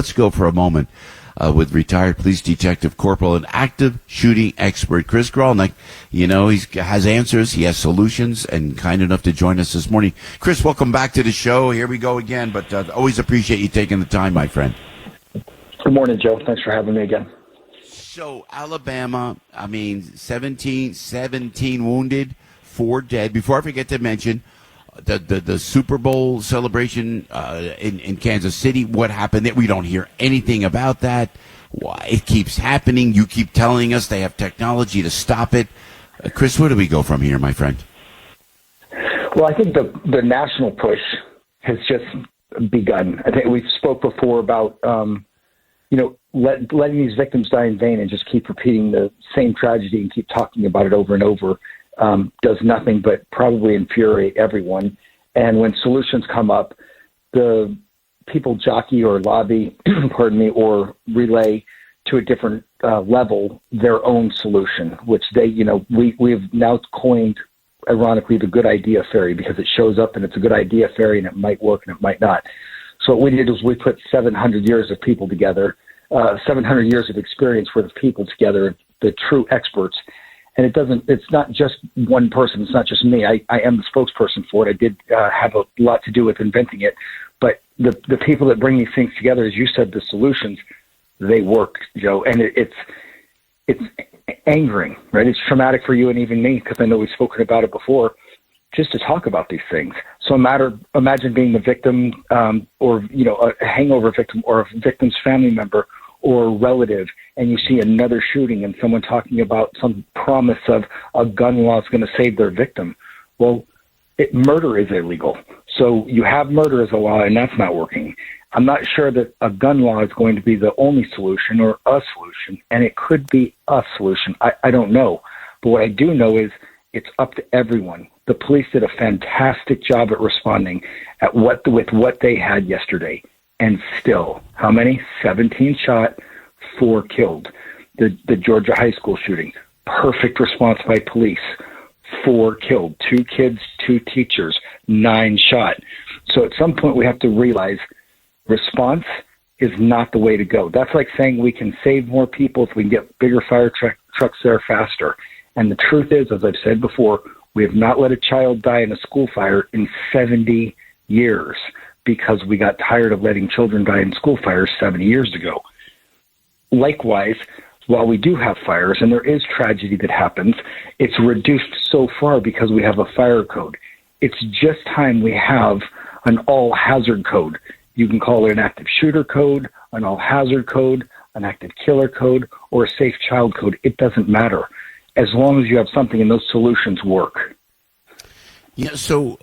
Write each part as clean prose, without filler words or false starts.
Let's go for a moment with retired police detective corporal and active shooting expert chris-grollnek. You know, he has answers, he has solutions, and kind enough to join us this morning. Chris, welcome back to the show. Here we go again, but always appreciate you taking the time, my friend. Good morning, Joe. Thanks for having me again. So, Alabama, 17 wounded, 4 dead. Before I forget to mention, the Super Bowl celebration in Kansas City, what happened there? We don't hear anything about that. Why? It keeps happening. You keep telling us they have technology to stop it. Chris, where do we go from here, my friend? Well, I think the national push has just begun. I think we spoke before about, letting these victims die in vain and just keep repeating the same tragedy and keep talking about it over and over. Does nothing but probably infuriate everyone. And when solutions come up, the people jockey or lobby, or relay to a different level their own solution, which we have now coined, ironically, the good idea fairy, because it shows up and it's a good idea fairy and it might work and it might not. So what we did was we put 700 years of people together, 700 years of experience worth of people together, the true experts. And it's not just one person. It's not just me. I am the spokesperson for it. I did have a lot to do with inventing it. But the people that bring these things together, as you said, the solutions, they work, Joe. And it's angering, right? It's traumatic for you and even me, because I know we've spoken about it before, just to talk about these things. So imagine being the victim or a hangover victim or a victim's family member or relative, and you see another shooting and someone talking about some promise of a gun law is going to save their victim. Well, murder is illegal. So you have murder as a law, and that's not working. I'm not sure that a gun law is going to be the only solution or a solution, and it could be a solution. I don't know. But what I do know is it's up to everyone. The police did a fantastic job at responding with what they had yesterday. And still, how many? 17 shot, 4 killed. The Georgia high school shooting, perfect response by police. 4 killed, 2 kids, 2 teachers, 9 shot. So at some point we have to realize response is not the way to go. That's like saying we can save more people if we can get bigger fire trucks there faster. And the truth is, as I've said before, we have not let a child die in a school fire in 70 years. Because we got tired of letting children die in school fires 70 years ago. Likewise, while we do have fires and there is tragedy that happens, it's reduced so far because we have a fire code. It's just time we have an all-hazard code. You can call it an active shooter code, an all-hazard code, an active killer code, or a safe child code. It doesn't matter. As long as you have something and those solutions work. Yeah, so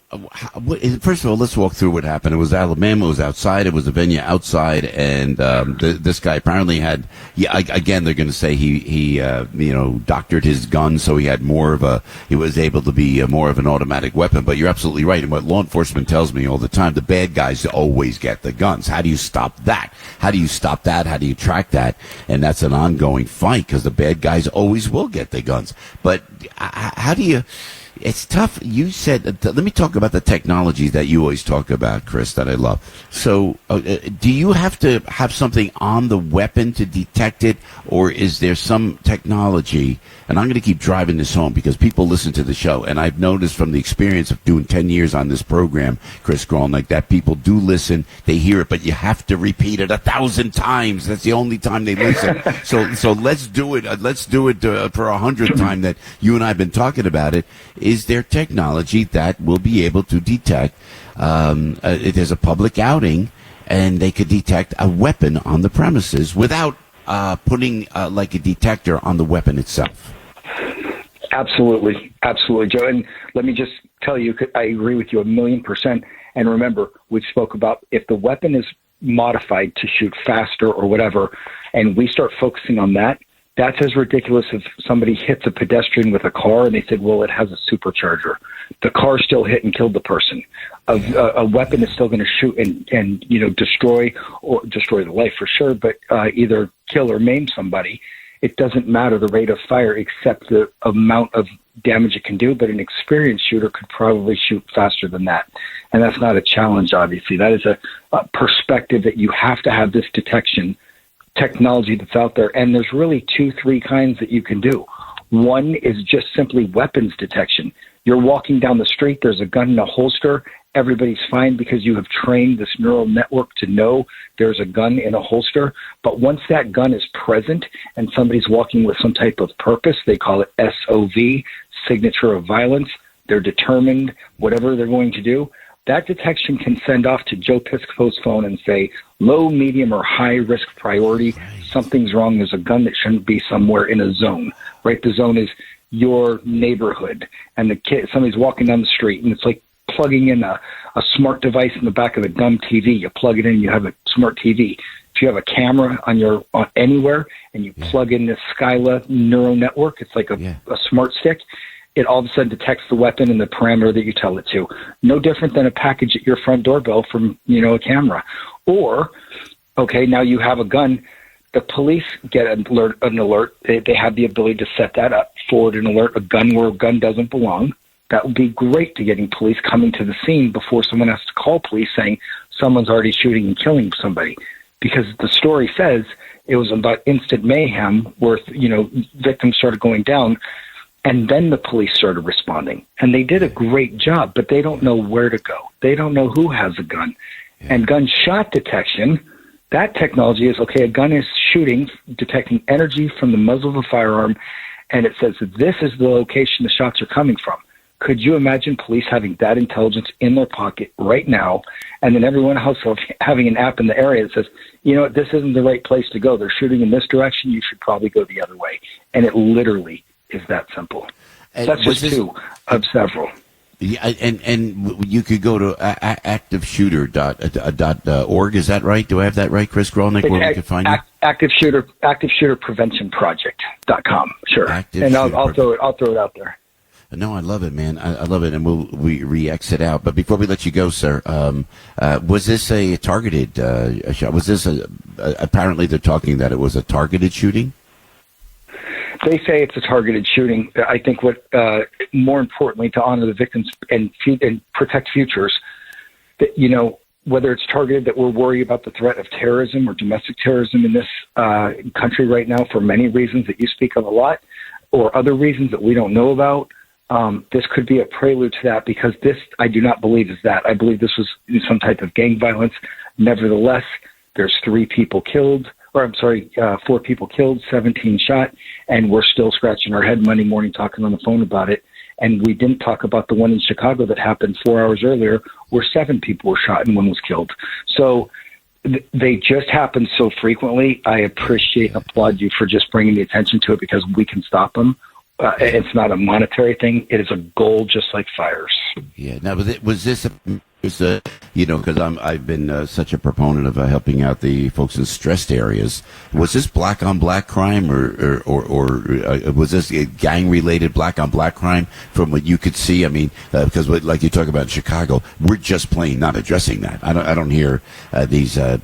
first of all, let's walk through what happened. It was Alabama. It was outside. It was a venue outside, and this guy apparently had. Yeah, again, they're going to say he doctored his gun, so he was able to be more of an automatic weapon. But you're absolutely right. And what law enforcement tells me all the time, the bad guys always get the guns. How do you stop that? How do you stop that? How do you track that? And that's an ongoing fight because the bad guys always will get the guns. But how do you? It's tough. You said, let me talk about the technology that you always talk about, Chris, that I love. So do you have to have something on the weapon to detect it, or is there some technology? And I'm going to keep driving this home because people listen to the show, and I've noticed from the experience of doing 10 years on this program, Chris-Grollnek, that people do listen, they hear it, but you have to repeat it 1,000 times. That's the only time they listen. So let's do it. Let's do it for 100th time that you and I have been talking about it. Is there technology that will be able to detect, there's a public outing, and they could detect a weapon on the premises without putting like a detector on the weapon itself? Absolutely, Joe. And let me just tell you, I agree with you 1,000,000%. And remember, we spoke about if the weapon is modified to shoot faster or whatever, and we start focusing on that, that's as ridiculous as somebody hits a pedestrian with a car and they said, well, it has a supercharger. The car still hit and killed the person. A weapon is still going to shoot and destroy the life for sure, but either kill or maim somebody. it doesn't matter the rate of fire except the amount of damage it can do, but an experienced shooter could probably shoot faster than that. And that's not a challenge, obviously. That is a perspective that you have to have this detection technology that's out there. And there's really 2-3 kinds that you can do. One is just simply weapons detection. You're walking down the street, there's a gun in a holster, everybody's fine because you have trained this neural network to know there's a gun in a holster. But once that gun is present and somebody's walking with some type of purpose, they call it SOV, signature of violence, they're determined, whatever they're going to do, that detection can send off to Joe Piscopo's phone and say, low, medium, or high risk priority, something's wrong, there's a gun that shouldn't be somewhere in a zone, right? The zone is your neighborhood, and somebody's walking down the street, and it's like plugging in a smart device in the back of a dumb TV. You plug it in, you have a smart TV. If you have a camera on anywhere, and you plug in this Scylla neural network, it's like a smart stick, it all of a sudden detects the weapon and the parameter that you tell it to. No different than a package at your front doorbell from, a camera. Or, okay, now you have a gun. The police get an alert. They have the ability to set that up, forward an alert, a gun where a gun doesn't belong. That would be great to getting police coming to the scene before someone has to call police saying someone's already shooting and killing somebody. Because the story says it was about instant mayhem where, victims started going down, and then the police started responding. And they did a great job, but they don't know where to go. They don't know who has a gun. Yeah. And gunshot detection, that technology is, okay, a gun is shooting, detecting energy from the muzzle of a firearm, and it says that this is the location the shots are coming from. Could you imagine police having that intelligence in their pocket right now, and then everyone else having an app in the area that says, this isn't the right place to go. They're shooting in this direction. You should probably go the other way. And it literally is that simple. That's just two of several. Yeah, and you could go to activeshooter.org. Is that right? Do I have that right, Chris-Grollnek, where we can find you? ActiveShooterProject.com. Sure. And I'll throw it out there. No, I love it, man. I love it, and we re-exit out. But before we let you go, sir, was this a targeted shot? Was this apparently they're talking that it was a targeted shooting? They say it's a targeted shooting. I think what, more importantly, to honor the victims and protect futures, that, whether it's targeted, that we're worried about the threat of terrorism or domestic terrorism in this country right now for many reasons that you speak of a lot, or other reasons that we don't know about. This could be a prelude to that, because this, I do not believe, is that. I believe this was some type of gang violence. Nevertheless, there's 4 people killed, 17 shot, and we're still scratching our head Monday morning talking on the phone about it. And we didn't talk about the one in Chicago that happened 4 hours earlier where 7 people were shot and 1 was killed. So they just happen so frequently. I appreciate and applaud you for just bringing the attention to it, because we can stop them. It's not a monetary thing. It is a goal, just like fires. Yeah. Now, was this because I've been such a proponent of helping out the folks in stressed areas. Was this black on black crime, or was this gang related black on black crime from what you could see? I mean, because like you talk about in Chicago, we're just plain not addressing that. I don't hear these. In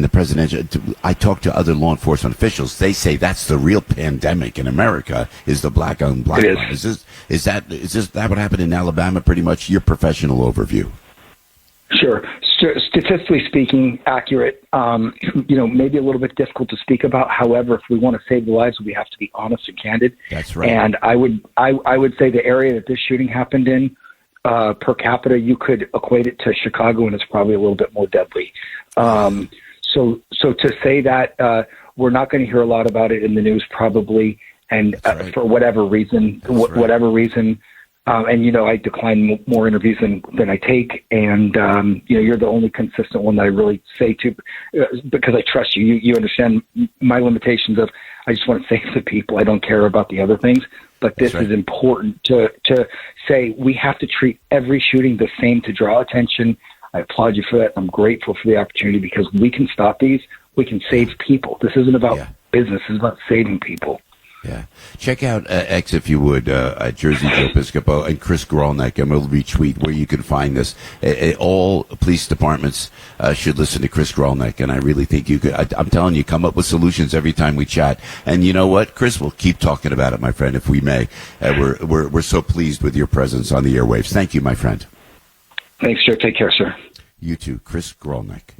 the presidential, I talk to other law enforcement officials. They say that's the real pandemic in America, is the black on black crime. Is that what happened in Alabama? Pretty much your professional overview. Sure. Statistically speaking, accurate. Maybe a little bit difficult to speak about. However, if we want to save the lives, we have to be honest and candid. That's right. And I would say the area that this shooting happened in, per capita, you could equate it to Chicago, and it's probably a little bit more deadly. So to say that we're not going to hear a lot about it in the news, probably, and for whatever reason, and I decline more interviews than I take, and you're the only consistent one that I really say to, because I trust you. You understand my limitations of, I just want to save the people. I don't care about the other things. But this is important to say we have to treat every shooting the same to draw attention. I applaud you for that. I'm grateful for the opportunity, because we can stop these. We can save people. This isn't about business. It's about saving people. Yeah. Check out X, if you would, at Jersey Joe Piscopo and Chris-Grollnek, and we'll retweet where you can find this. All police departments should listen to Chris-Grollnek, and I really think you could. I'm telling you, come up with solutions every time we chat. And you know what, Chris, we'll keep talking about it, my friend, if we may. We're so pleased with your presence on the airwaves. Thank you, my friend. Thanks, Joe. Take care, sir. You too, Chris-Grollnek.